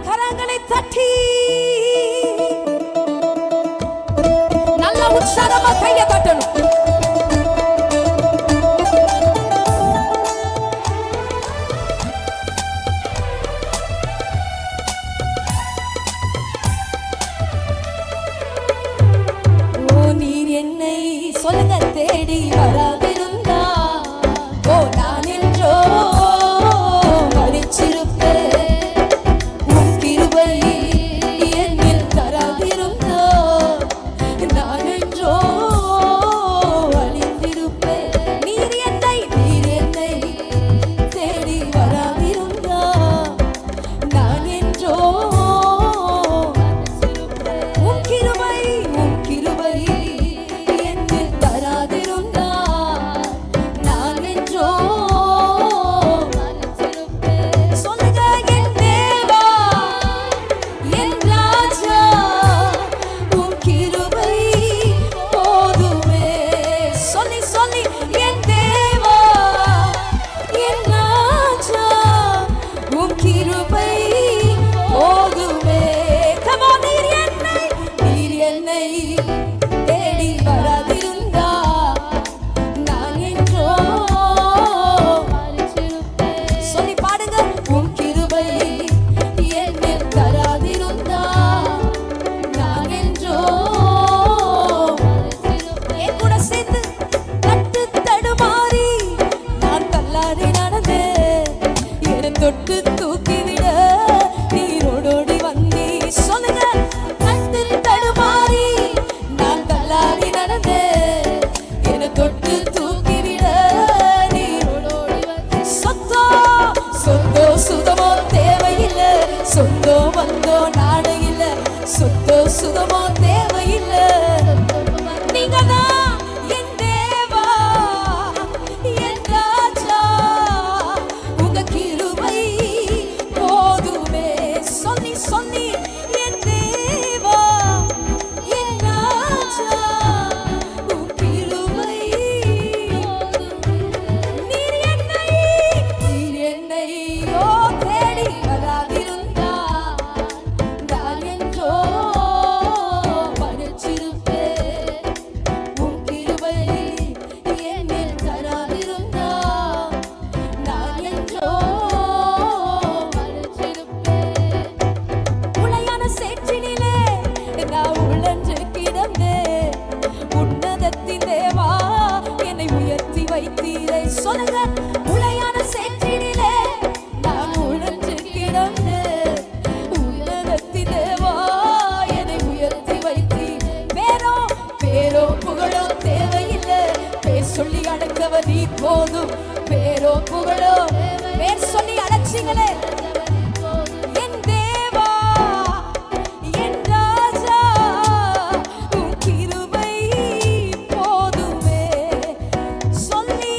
கரங்களை தட்டி நல்ல உற்சாகமா கையை தட்டணும். சொல்லுங்க தேடி வராதிருந்தா ஓ நான் என்றோ மறிச்சிருப்பேன். உன் கிருபை என்னில் தராதிருந்தா நான் என்றோ அழிந்திருப்பேன். நீர் என்னை தேடி வராதிருந்தா நான் என்றோ உன் கிருபை தொட்டு தூக்கிவிட நீரோடோடி வந்தீ. சொல்லுங்க கட்டில் தடுமாறி நான் தள்ளாடி நடந்தேன். என தொட்டு தூக்கிவிட நீரோடோடி வந்தீ. சொத்தோ சுதமோ தேவையில்லை, சொந்தோ வந்தோ நாடு இல்லை. சொத்தோ சுதமோ தேவையில்லை, நீங்க தான் சொல்லுங்க உளையான சேற்றினிலே நான் உழன்று கிடந்தேன். உன்னதத்தின் தேவா என்னை உயர்த்தி வைத்தி. பேரோ புகழோ தேவையில்லை, பேர் சொல்லி அழைக்கவ நீ போதும். பேரோ புகழோ பேர் சொல்லி அழைச்சிங்களே என் தேவா என் ராஜா உன் கிருபை போதுமே. சொல்லி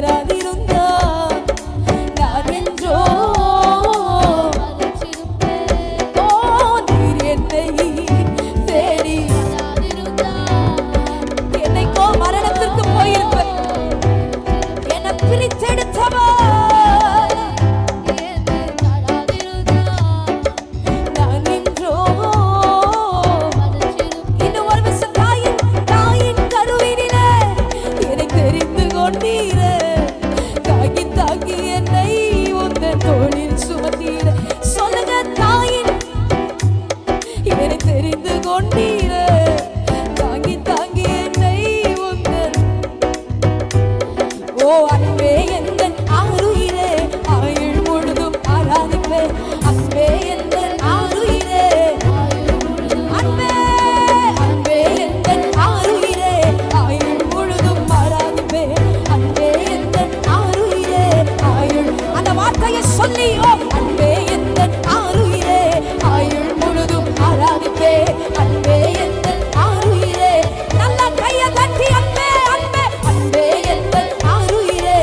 தராதிருந்தா நான் என்றோ ஓ நீர் என்னை தேடி என்னைக்கோ மரணத்திற்கு போயிருப்ப என்னை பிரித்தெடுத்தவர் தெரிந்து கொண்டீர தாங்கி தாங்கி என்னை உந்தன் ஓ அன்பே எந்தன் ஆருயிரே ஆயுள் முழுதும் ஆராதிப்பே அன்பே எந்தன் ஆருயிரே அன்பே அன்பே எந்தன் ஆருயிரே ஆயுள் முழுதும் ஆராதிப்பே அன்பே எந்தன் ஆருயிரே ஆயுள் அந்த வார்த்தையை சொல்லி ஓ அன்பே எந்தன் ஆருயிரே ஆயுள் முழுதும் ஆராதிப்பே அன்பே எந்தன் ஆருயிரே நல்ல கையை தட்டி அன்பே அன்பே அன்பே எந்தன் ஆருயிரே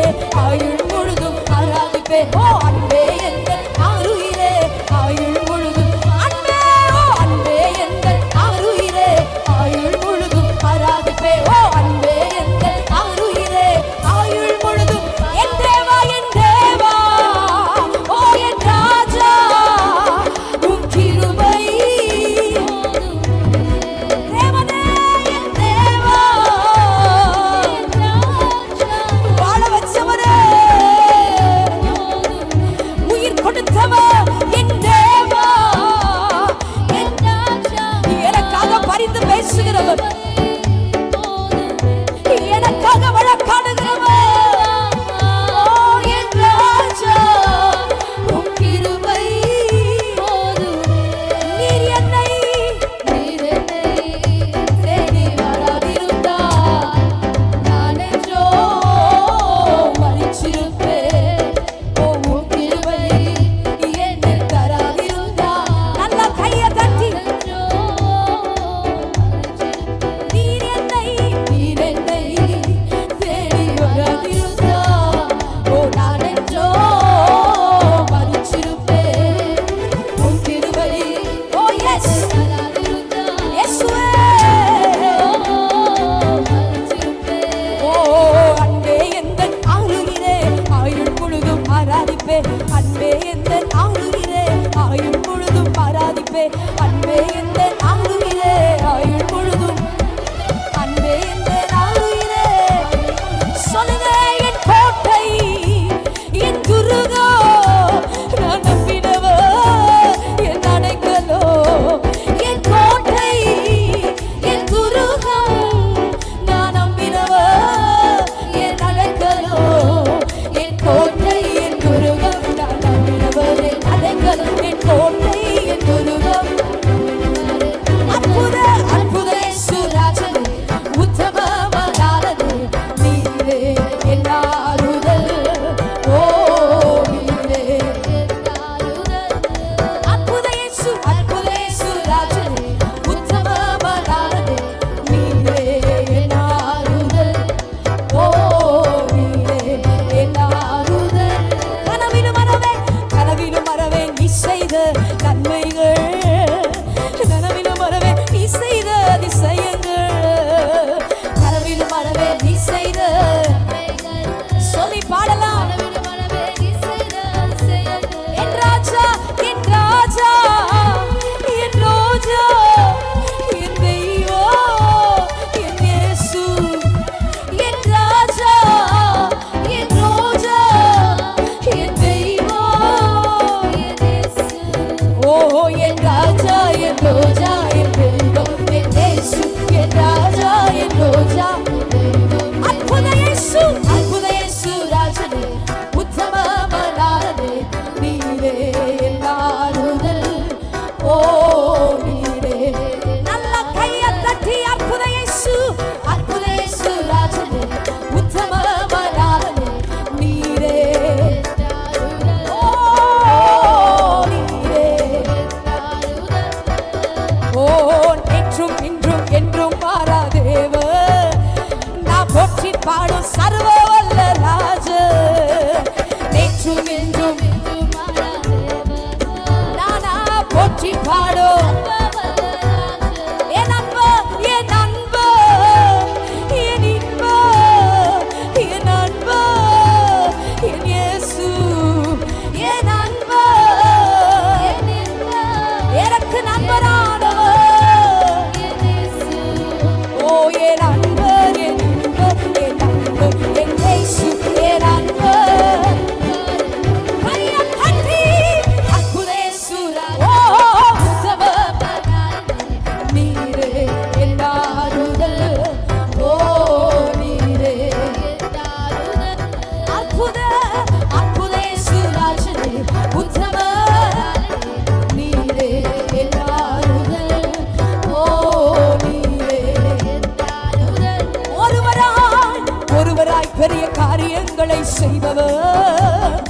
பெரிய காரியங்களை செய்பவர்,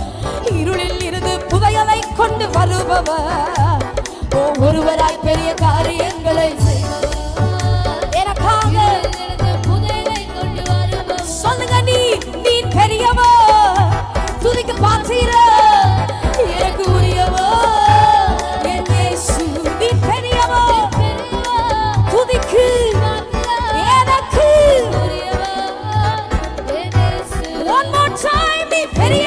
இருளில் இருந்து புதையலை கொண்டு வருபவர், ஒருவராய் பெரிய காரியங்களை எனக்காக சொல்லுங்க. நீ பெரியவர், துதிக்க பார்த்தீர எனக்கு உரியவர் என் இயேசு. நீ பெரியவர், துதிக்கு எனக்கு. One more time, நீ பெரிய